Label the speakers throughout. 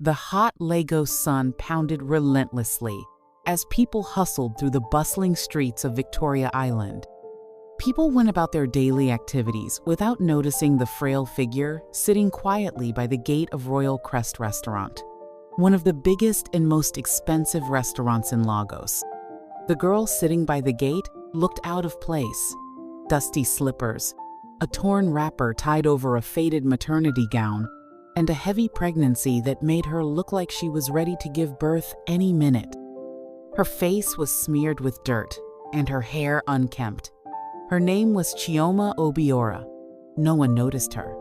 Speaker 1: The hot Lagos sun pounded relentlessly as people hustled through the bustling streets of Victoria Island. People went about their daily activities without noticing the frail figure sitting quietly by the gate of Royal Crest Restaurant, one of the biggest and most expensive restaurants in Lagos. The girl sitting by the gate looked out of place. Dusty slippers, a torn wrapper tied over a faded maternity gown, and a heavy pregnancy that made her look like she was ready to give birth any minute. Her face was smeared with dirt and her hair unkempt. Her name was Chioma Obiora. No one noticed her.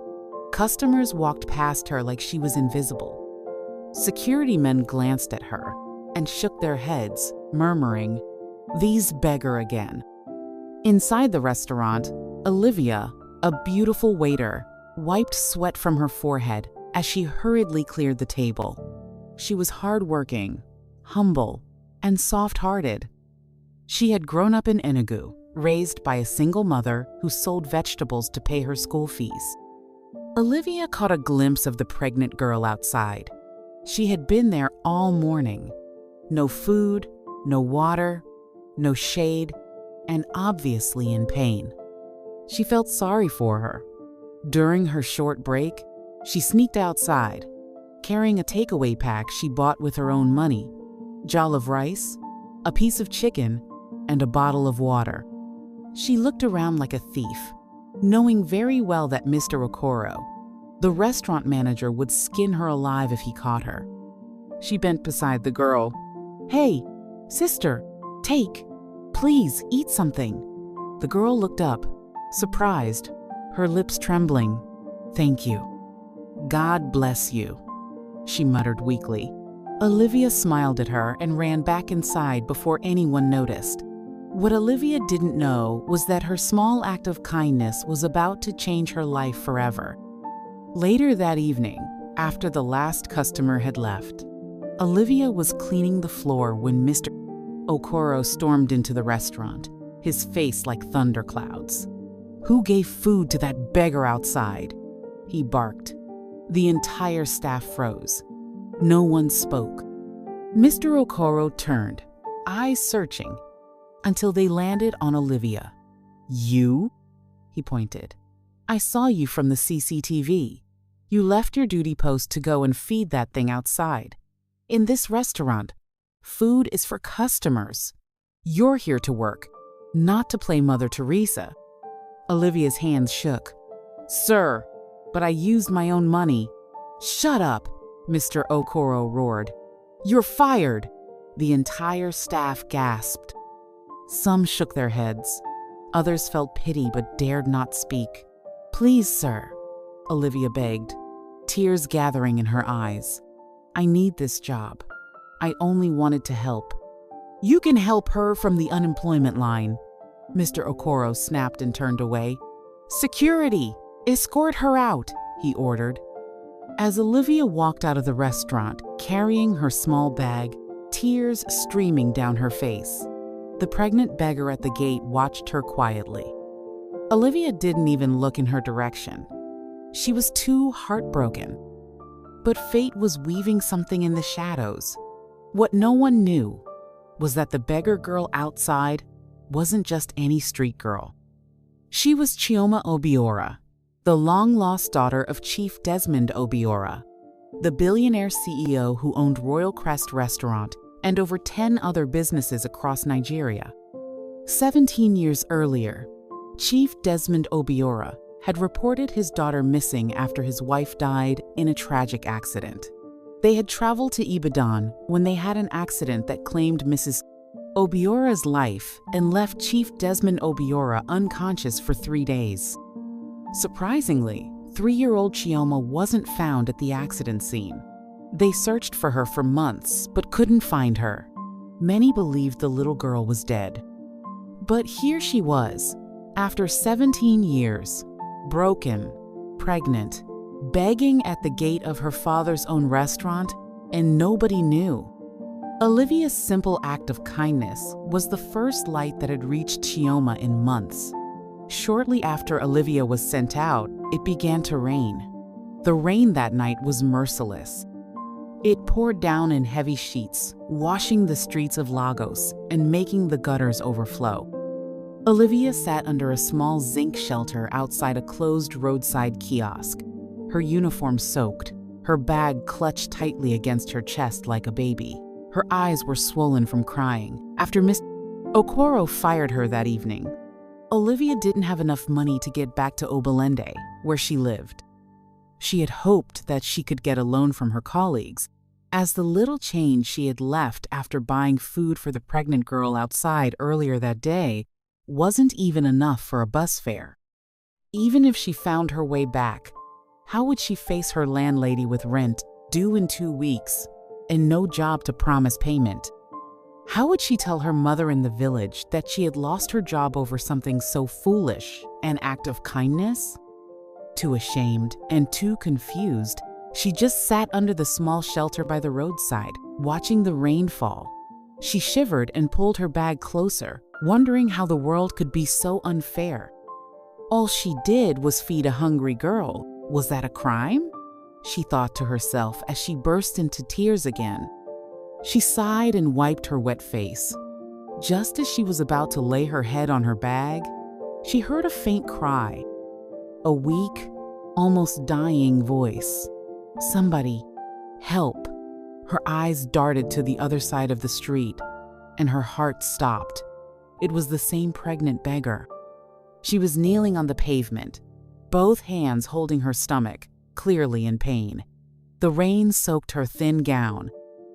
Speaker 1: Customers walked past her like she was invisible. Security men glanced at her and shook their heads, murmuring, "These beggar again." Inside the restaurant, Olivia, a beautiful waiter, wiped sweat from her forehead as she hurriedly cleared the table. She was hardworking, humble, and soft-hearted. She had grown up in Enugu, raised by a single mother who sold vegetables to pay her school fees. Olivia caught a glimpse of the pregnant girl outside. She had been there all morning. No food, no water, no shade, and obviously in pain. She felt sorry for her. During her short break, she sneaked outside, carrying a takeaway pack she bought with her own money: jollof rice, a piece of chicken, and a bottle of water. She looked around like a thief, knowing very well that Mr. Okoro, the restaurant manager, would skin her alive if he caught her. She bent beside the girl. "Hey, sister, please eat something." The girl looked up, surprised, her lips trembling. "Thank you. God bless you," she muttered weakly. Olivia smiled at her and ran back inside before anyone noticed. What Olivia didn't know was that her small act of kindness was about to change her life forever. Later that evening, after the last customer had left, Olivia was cleaning the floor when Mr. Okoro stormed into the restaurant, his face like thunderclouds. "Who gave food to that beggar outside?" he barked. The entire staff froze. No one spoke. Mr. Okoro turned, eyes searching, until they landed on Olivia. "You?" he pointed. "I saw you from the CCTV. You left your duty post to go and feed that thing outside. In this restaurant, food is for customers. You're here to work, not to play Mother Teresa." Olivia's hands shook. "Sir, but I used my own money." "Shut up," Mr. Okoro roared. "You're fired." The entire staff gasped. Some shook their heads. Others felt pity but dared not speak. "Please, sir," Olivia begged, tears gathering in her eyes. "I need this job. I only wanted to help." "You can help her from the unemployment line," Mr. Okoro snapped and turned away. "Security! Escort her out," he ordered. As Olivia walked out of the restaurant, carrying her small bag, tears streaming down her face, the pregnant beggar at the gate watched her quietly. Olivia didn't even look in her direction. She was too heartbroken. But fate was weaving something in the shadows. What no one knew was that the beggar girl outside wasn't just any street girl. She was Chioma Obiora, the long-lost daughter of Chief Desmond Obiora, the billionaire CEO who owned Royal Crest Restaurant and over 10 other businesses across Nigeria. 17 years earlier, Chief Desmond Obiora had reported his daughter missing after his wife died in a tragic accident. They had traveled to Ibadan when they had an accident that claimed Mrs. Obiora's life and left Chief Desmond Obiora unconscious for 3 days. Surprisingly, 3-year-old Chioma wasn't found at the accident scene. They searched for her for months but couldn't find her. Many believed the little girl was dead. But here she was, after 17 years, broken, pregnant, begging at the gate of her father's own restaurant, and nobody knew. Olivia's simple act of kindness was the first light that had reached Chioma in months. Shortly after Olivia was sent out, it began to rain. The rain that night was merciless. It poured down in heavy sheets, washing the streets of Lagos and making the gutters overflow. Olivia sat under a small zinc shelter outside a closed roadside kiosk, her uniform soaked, her bag clutched tightly against her chest like a baby. Her eyes were swollen from crying. After Miss Okoro fired her that evening, Olivia didn't have enough money to get back to Obalende, where she lived. She had hoped that she could get a loan from her colleagues, as the little change she had left after buying food for the pregnant girl outside earlier that day wasn't even enough for a bus fare. Even if she found her way back, how would she face her landlady with rent due in 2 weeks and no job to promise payment? How would she tell her mother in the village that she had lost her job over something so foolish, an act of kindness? Too ashamed and too confused, she just sat under the small shelter by the roadside, watching the rain fall. She shivered and pulled her bag closer, wondering how the world could be so unfair. All she did was feed a hungry girl. Was that a crime? She thought to herself as she burst into tears again. She sighed and wiped her wet face. Just as she was about to lay her head on her bag, she heard a faint cry. A weak, almost dying voice. Somebody, help. Her eyes darted to the other side of the street, and her heart stopped. It was the same pregnant beggar. She was kneeling on the pavement, both hands holding her stomach, clearly in pain. The rain soaked her thin gown,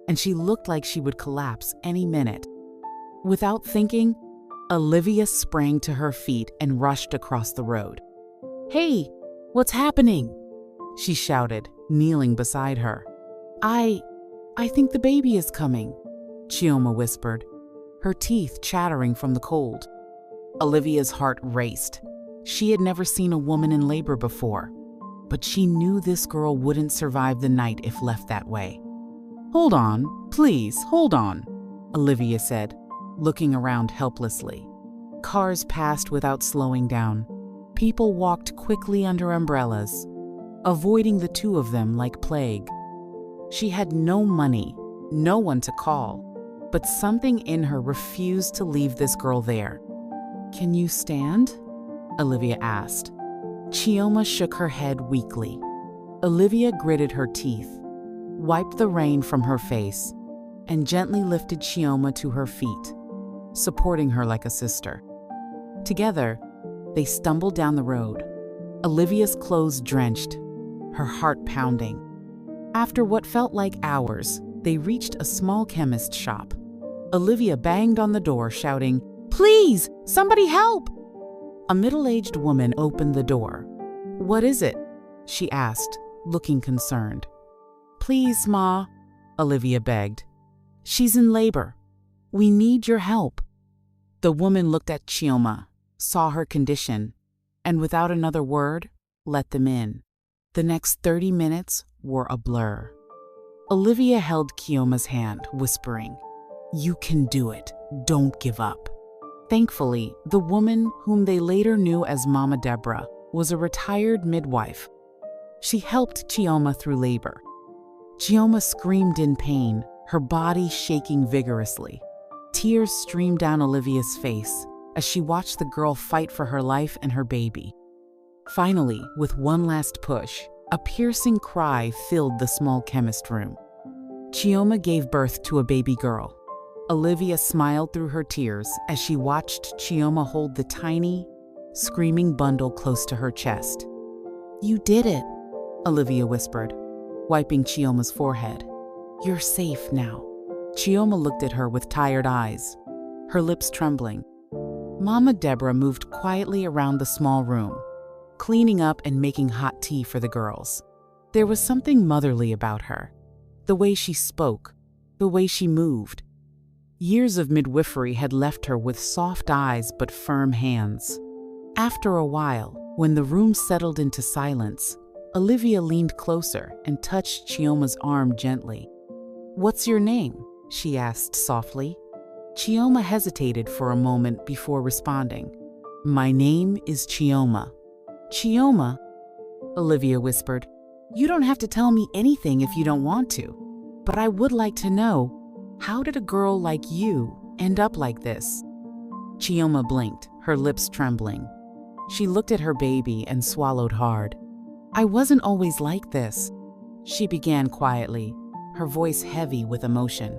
Speaker 1: and she looked like she would collapse any minute. Without thinking, Olivia sprang to her feet and rushed across the road. "Hey, what's happening?" she shouted, kneeling beside her. I think the baby is coming," Chioma whispered, her teeth chattering from the cold. Olivia's heart raced. She had never seen a woman in labor before, but she knew this girl wouldn't survive the night if left that way. "Hold on, please, hold on," Olivia said, looking around helplessly. Cars passed without slowing down. People walked quickly under umbrellas, avoiding the two of them like plague. She had no money, no one to call, but something in her refused to leave this girl there. "Can you stand?" Olivia asked. Chioma shook her head weakly. Olivia gritted her teeth, wiped the rain from her face, and gently lifted Chioma to her feet, supporting her like a sister. Together, they stumbled down the road, Olivia's clothes drenched, her heart pounding. After what felt like hours, they reached a small chemist shop. Olivia banged on the door, shouting, "Please, somebody help!" A middle-aged woman opened the door. "What is it?" she asked, looking concerned. "Please, Ma," Olivia begged. "She's in labor. We need your help." The woman looked at Chioma, saw her condition, and without another word, let them in. The next 30 minutes were a blur. Olivia held Chioma's hand, whispering, "You can do it. Don't give up." Thankfully, the woman, whom they later knew as Mama Deborah, was a retired midwife. She helped Chioma through labor. Chioma screamed in pain, her body shaking vigorously. Tears streamed down Olivia's face as she watched the girl fight for her life and her baby. Finally, with one last push, a piercing cry filled the small chemist room. Chioma gave birth to a baby girl. Olivia smiled through her tears as she watched Chioma hold the tiny, screaming bundle close to her chest. "You did it," Olivia whispered, wiping Chioma's forehead. "You're safe now." Chioma looked at her with tired eyes, her lips trembling. Mama Deborah moved quietly around the small room, cleaning up and making hot tea for the girls. There was something motherly about her, the way she spoke, the way she moved. Years of midwifery had left her with soft eyes but firm hands. After a while, when the room settled into silence, Olivia leaned closer and touched Chioma's arm gently. "What's your name?" she asked softly. Chioma hesitated for a moment before responding. "My name is Chioma." "Chioma?" Olivia whispered. "You don't have to tell me anything if you don't want to." But I would like to know, how did a girl like you end up like this?" Chioma blinked, her lips trembling. She looked at her baby and swallowed hard. "I wasn't always like this," she began quietly, her voice heavy with emotion.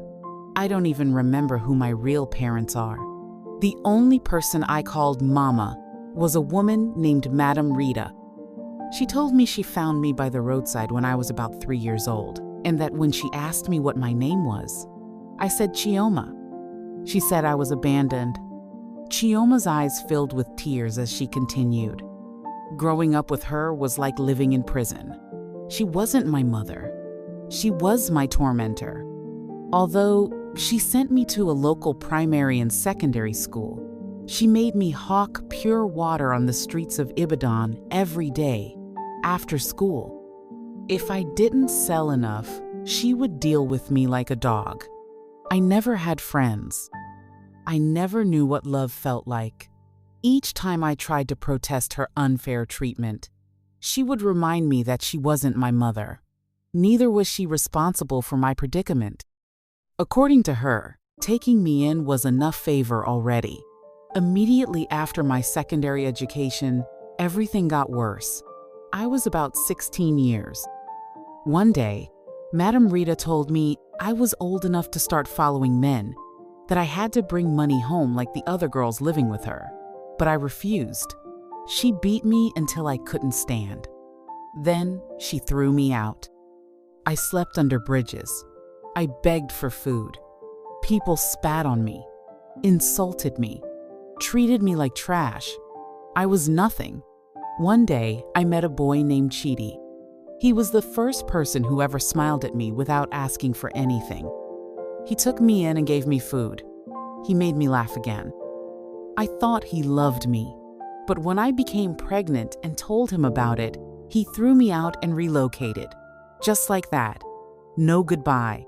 Speaker 1: "I don't even remember who my real parents are. The only person I called Mama was a woman named Madame Rita. She told me she found me by the roadside when I was about 3 years old, and that when she asked me what my name was, I said Chioma. She said I was abandoned." Chioma's eyes filled with tears as she continued. "Growing up with her was like living in prison. She wasn't my mother. She was my tormentor. Although she sent me to a local primary and secondary school, she made me hawk pure water on the streets of Ibadan every day, after school. If I didn't sell enough, she would deal with me like a dog. I never had friends. I never knew what love felt like. Each time I tried to protest her unfair treatment, she would remind me that she wasn't my mother. Neither was she responsible for my predicament. According to her, taking me in was enough favor already. Immediately after my secondary education, everything got worse. I was about 16 years. One day, Madame Rita told me I was old enough to start following men, that I had to bring money home like the other girls living with her. But I refused. She beat me until I couldn't stand. Then she threw me out. I slept under bridges. I begged for food. People spat on me, insulted me, treated me like trash. I was nothing. One day, I met a boy named Chidi. He was the first person who ever smiled at me without asking for anything. He took me in and gave me food. He made me laugh again. I thought he loved me, but when I became pregnant and told him about it, he threw me out and relocated. Just like that. No goodbye.